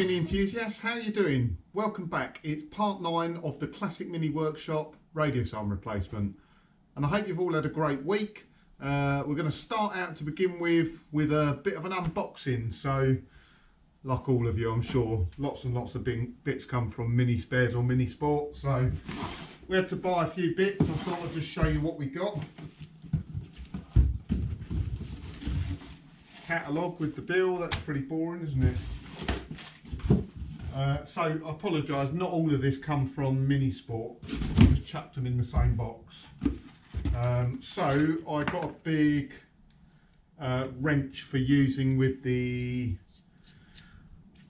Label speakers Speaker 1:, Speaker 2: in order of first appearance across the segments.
Speaker 1: Mini enthusiasts, how are you doing? Welcome back. It's part 9 of the Classic Mini Workshop radius arm replacement, and I hope you've all had a great week. We're going to start out to begin with a bit of an unboxing. So like all of you, I'm sure lots and lots of bits come from Mini Spares or Mini Sport, so we had to buy a few bits. I thought I'd just show you what we got. Catalogue with the bill, that's pretty boring, isn't it? So I apologise, not all of this come from Mini Sport, I just chucked them in the same box. So I got a big wrench for using with the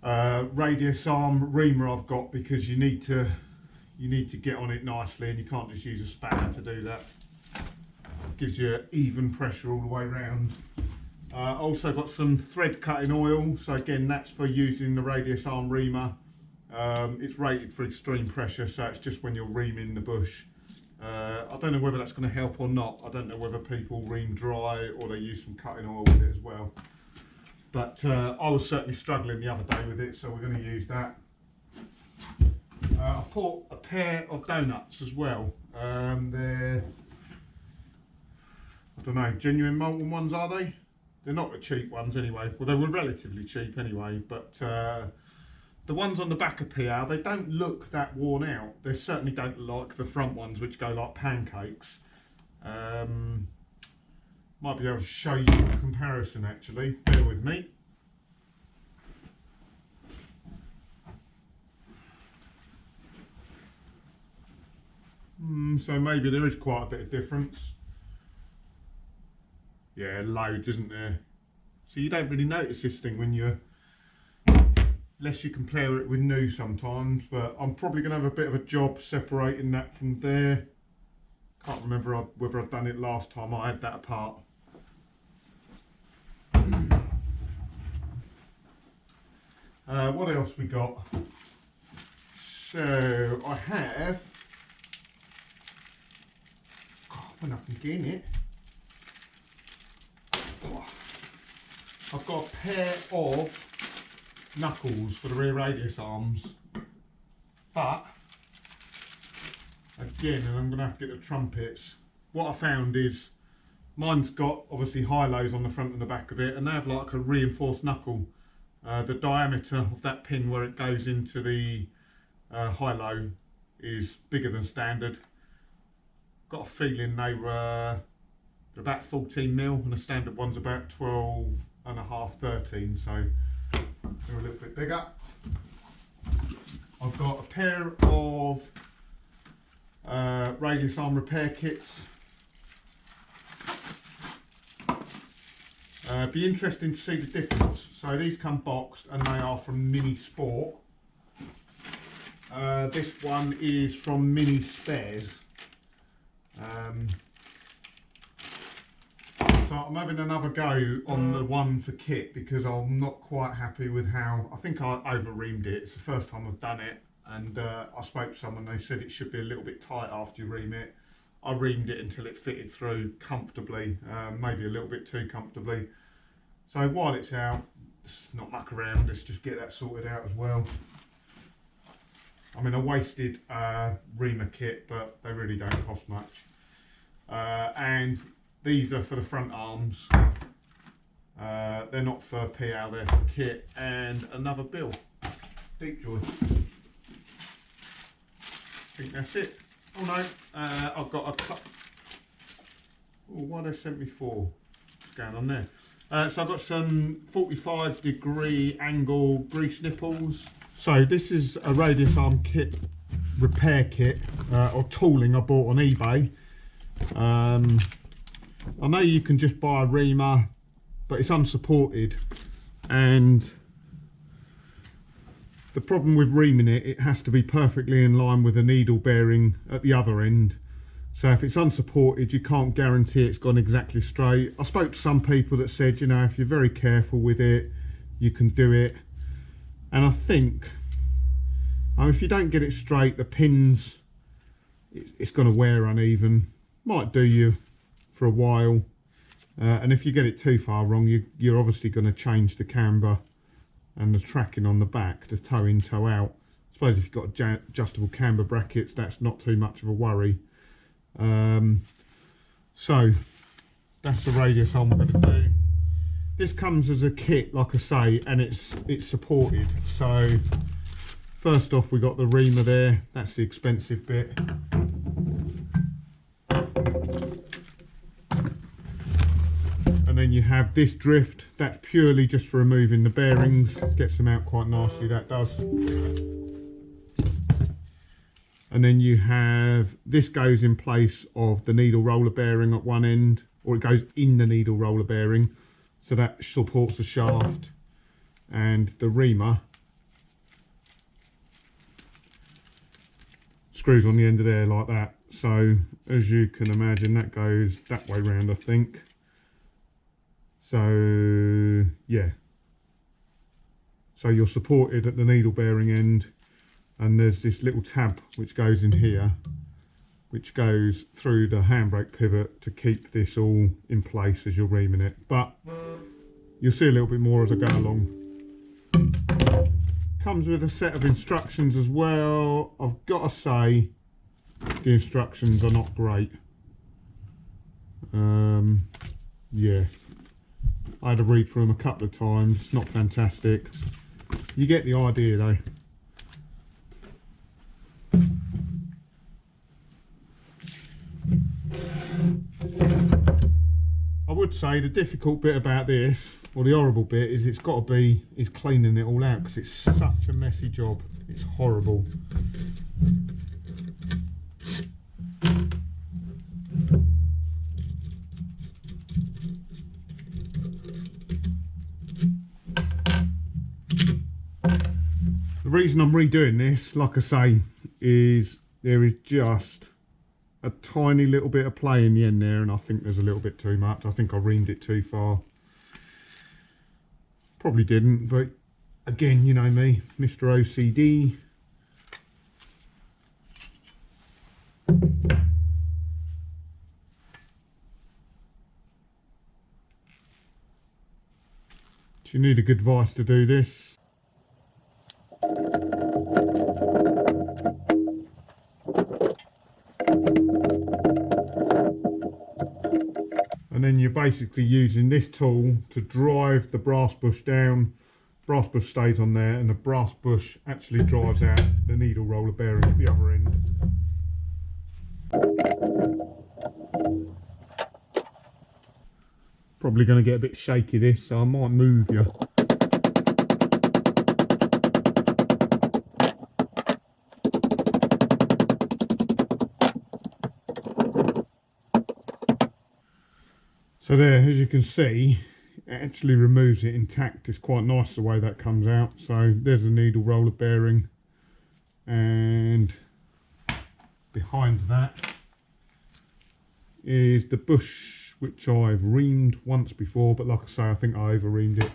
Speaker 1: radius arm reamer I've got, because you need to get on it nicely and you can't just use a spanner to do that. It gives you even pressure all the way around. Also got some thread cutting oil, so again that's for using the radius arm reamer. It's rated for extreme pressure, so it's just when you're reaming the bush. I don't know whether that's going to help or not. I don't know whether people ream dry or they use some cutting oil with it as well. But I was certainly struggling the other day with it, so we're going to use that. I bought a pair of donuts as well. They're, I don't know, genuine molten ones, are they? They're not the cheap ones anyway. Well, they were relatively cheap anyway, but the ones on the back of PR, they don't look that worn out. They certainly don't look like the front ones, which go like pancakes. Might be able to show you a comparison actually, bear with me. So maybe there is quite a bit of difference. Yeah, loads, isn't there? So you don't really notice this thing when you're, unless you compare it with new sometimes, but I'm probably going to have a bit of a job separating that from there. Can't remember whether I've done it last time I had that apart. What else we got? So I have, when I can get in it, I've got a pair of knuckles for the rear radius arms, but again, and I'm going to have to get the trumpets. What I found is mine's got obviously high-lows on the front and the back of it, and they have like a reinforced knuckle. The diameter of that pin where it goes into the high-low is bigger than standard. Got a feeling they were about 14 mil and the standard one's about 12 and a half, 13, so they're a little bit bigger. I've got a pair of radius arm repair kits. Be interesting to see the difference. So these come boxed and they are from Mini Sport. This one is from Mini Spares. So I'm having another go on the one for kit because I'm not quite happy with how, I think I over-reamed it. It's the first time I've done it, and I spoke to someone, they said it should be a little bit tight after you ream it. I reamed it until it fitted through comfortably, maybe a little bit too comfortably. So while it's out, let's not muck around, let's just get that sorted out as well. I mean, I wasted reamer kit, but they really don't cost much. And these are for the front arms. They're not for PR, they're for kit. And another bill, deep joy. I think that's it. Oh no, I've got a cut. Oh, what they sent me for? What's going on there? So I've got some 45-degree angle grease nipples. So this is a radius arm kit, repair kit, or tooling I bought on eBay. I know you can just buy a reamer, but it's unsupported, and the problem with reaming it, it has to be perfectly in line with the needle bearing at the other end. So if it's unsupported, you can't guarantee it's gone exactly straight. I spoke to some people that said, you know, if you're very careful with it, you can do it. And I think, if you don't get it straight, the pins, it's going to wear uneven. Might do you for a while. And if you get it too far wrong, you're obviously going to change the camber. and the tracking on the back, the toe in, toe out. I suppose if you've got adjustable camber brackets, that's not too much of a worry. So that's the radius arm we're going to do. This comes as a kit, like I say, and it's supported. So first off, we got the reamer there. That's the expensive bit. And then you have this drift. That's purely just for removing the bearings. Gets them out quite nicely, that does. And then you have, this goes in place of the needle roller bearing at one end, or it goes in the needle roller bearing, so that supports the shaft. And the reamer screws on the end of there like that. So as you can imagine, that goes that way round, I think. So yeah, so you're supported at the needle bearing end, and there's this little tab which goes in here, which goes through the handbrake pivot to keep this all in place as you're reaming it. But you'll see a little bit more as I go along. Comes with a set of instructions as well. I've got to say, the instructions are not great. Yeah, I had to read through them a couple of times. It's not fantastic. You get the idea though. I would say the difficult bit about this, or the horrible bit, is it's got to be cleaning it all out, because it's such a messy job. It's horrible. The reason I'm redoing this, like I say, is there is just a tiny little bit of play in the end there, and I think there's a little bit too much. I think I reamed it too far. Probably didn't, but again, you know me, Mr. OCD. Do you need a good vice to do this? And then you're basically using this tool to drive the brass bush down. Brass bush stays on there, and the brass bush actually drives out the needle roller bearing at the other end. Probably going to get a bit shaky this, so I might move you. So there, as you can see, it actually removes it intact. It's quite nice the way that comes out. So there's a needle roller bearing, and behind that is the bush, which I've reamed once before, but like I say, I think I over reamed it.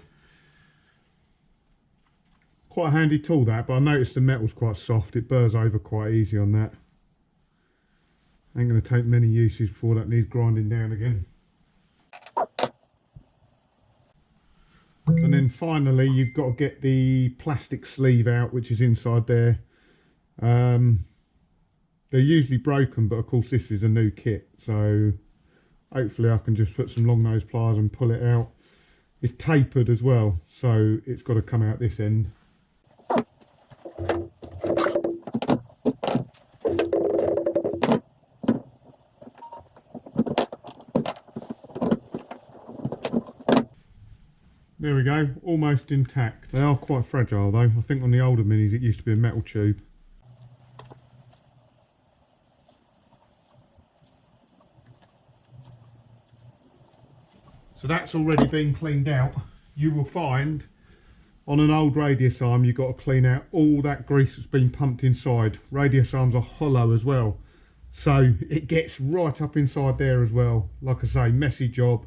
Speaker 1: Quite a handy tool that, but I noticed the metal's quite soft. It burrs over quite easy on that. Ain't going to take many uses before that needs grinding down again. And then finally, you've got to get the plastic sleeve out, which is inside there. They're usually broken, but of course this is a new kit, so hopefully I can just put some long nose pliers and pull it out. It's tapered as well, so it's got to come out this end. There we go, almost intact. They are quite fragile though. I think on the older minis it used to be a metal tube. So that's already been cleaned out. You will find on an old radius arm you've got to clean out all that grease that's been pumped inside. Radius arms are hollow as well, so it gets right up inside there as well. Like I say, messy job.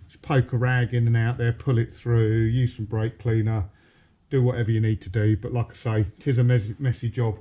Speaker 1: Just poke a rag in and out there, pull it through, use some brake cleaner, do whatever you need to do. But like I say, it is a messy job.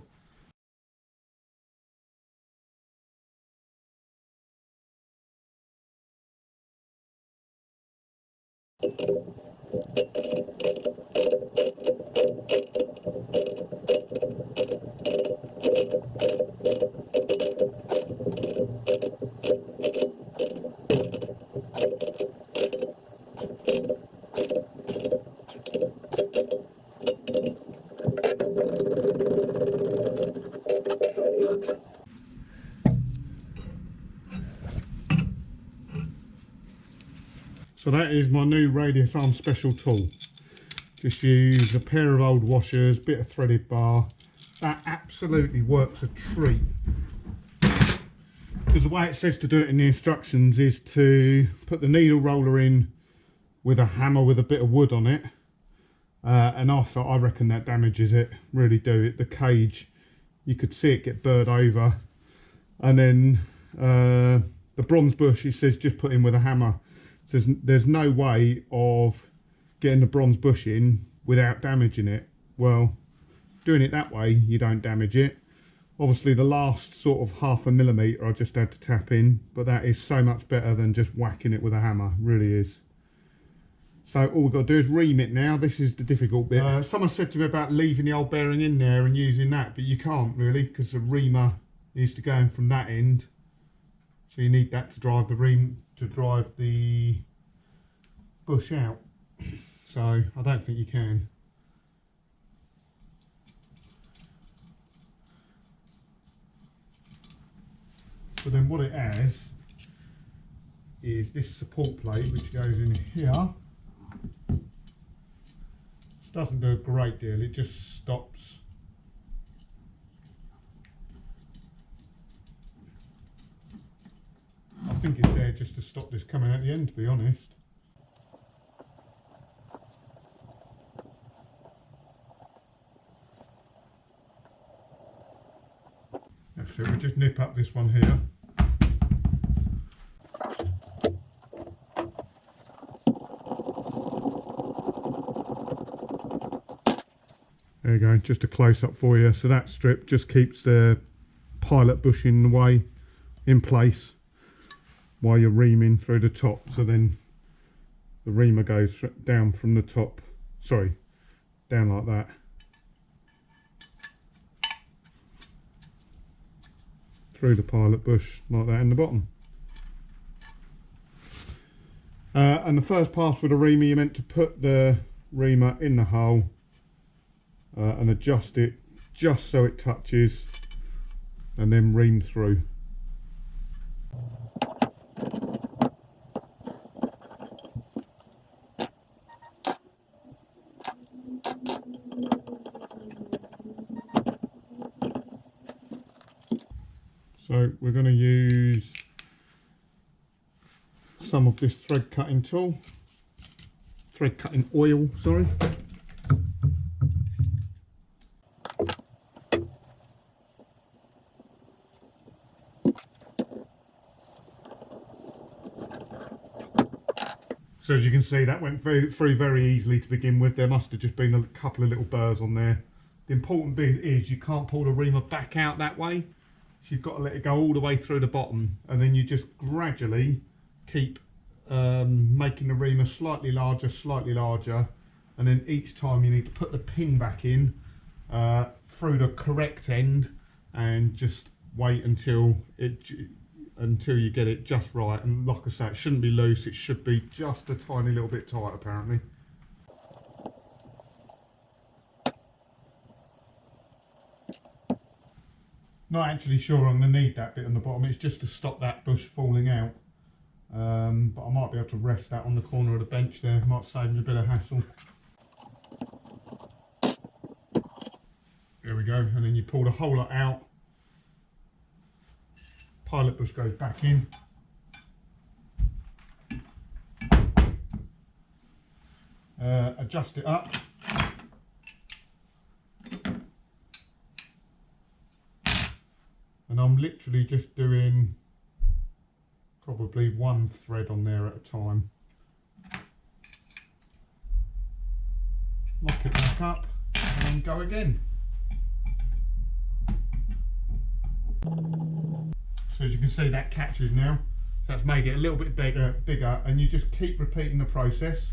Speaker 1: So that is my new Radius Arm Special tool. Just use a pair of old washers, bit of threaded bar. That absolutely works a treat. Because the way it says to do it in the instructions is to put the needle roller in with a hammer with a bit of wood on it. And I reckon that damages it, really do. It, the cage, you could see it get burred over. And then the bronze bush, it says just put in with a hammer. It says there's no way of getting the bronze bush in without damaging it. Well, doing it that way, you don't damage it. Obviously the last sort of 0.5 millimetre I just had to tap in, but that is so much better than just whacking it with a hammer, really is. So all we've got to do is ream it now. This is the difficult bit. Someone said to me about leaving the old bearing in there and using that, but you can't really, because the reamer needs to go in from that end. So you need that to drive the ream, to drive the bush out. So I don't think you can. So then what it has is this support plate which goes in here. This doesn't do a great deal, it just stops. I think it's there just to stop this coming at the end, to be honest. That's it, we just nip up this one here. There you go, just a close up for you. So that strip just keeps the pilot bush in the way, in place, while you're reaming through the top. So then the reamer goes down from the top, sorry, down like that. Through the pilot bush like that in the bottom. And the first pass with a reamer, you're meant to put the reamer in the hole and adjust it just so it touches, and then ream through. So we're going to use some of this thread cutting tool, thread cutting oil, sorry. So as you can see, that went through very easily to begin with. There must have just been a couple of little burrs on there. The important bit is you can't pull the reamer back out that way. So you've got to let it go all the way through the bottom, and then you just gradually keep making the reamer slightly larger, and then each time you need to put the pin back in through the correct end, and just wait until you get it just right. And like I say, it shouldn't be loose, it should be just a tiny little bit tight apparently. Not actually sure I'm going to need that bit on the bottom, it's just to stop that bush falling out. But I might be able to rest that on the corner of the bench there, might save me a bit of hassle. There we go, and then you pull the whole lot out. Pilot bush goes back in. Adjust it up. And I'm literally just doing probably one thread on there at a time. Lock it back up and then go again. So as you can see, that catches now. So that's made it a little bit bigger, and you just keep repeating the process.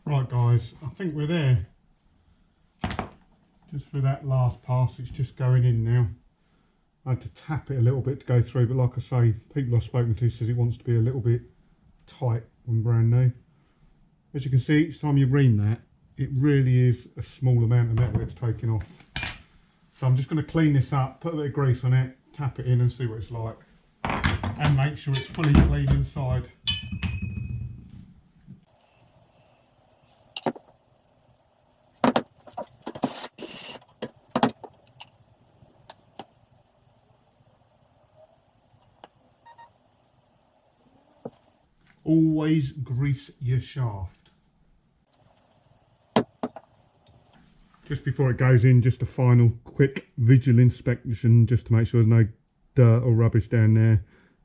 Speaker 1: Right guys, I think we're there. Just for that last pass, it's just going in now. I had to tap it a little bit to go through, but like I say, people I've spoken to says it wants to be a little bit tight when brand new. As you can see, each time you ream that, it really is a small amount of metal it's taking off. So I'm just going to clean this up, put a bit of grease on it, tap it in and see what it's like. And make sure it's fully clean inside. Always grease your shaft. Just before it goes in, just a final quick visual inspection just to make sure there's no dirt or rubbish down there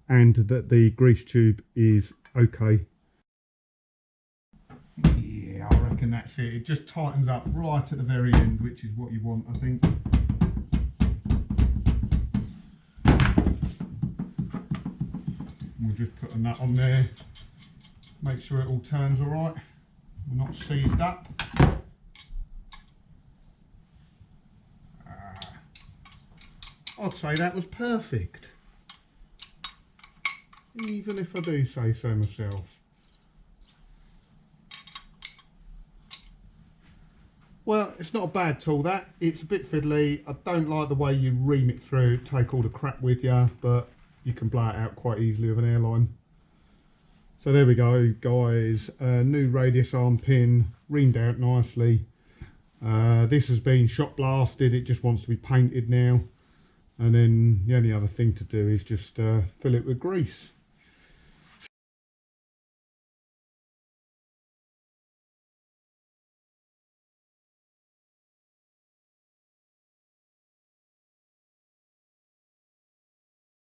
Speaker 1: and that the grease tube is okay. Yeah, I reckon that's it. It just tightens up right at the very end, which is what you want, I think. We'll just put a nut on there. Make sure it all turns all right. We're not seized up. I'd say that was perfect. Even if I do say so myself. Well, it's not a bad tool that. It's a bit fiddly. I don't like the way you ream it through, take all the crap with you, but you can blow it out quite easily with an airline. So there we go guys, new radius arm pin, reamed out nicely. This has been shot blasted, it just wants to be painted now. And then the only other thing to do is just fill it with grease.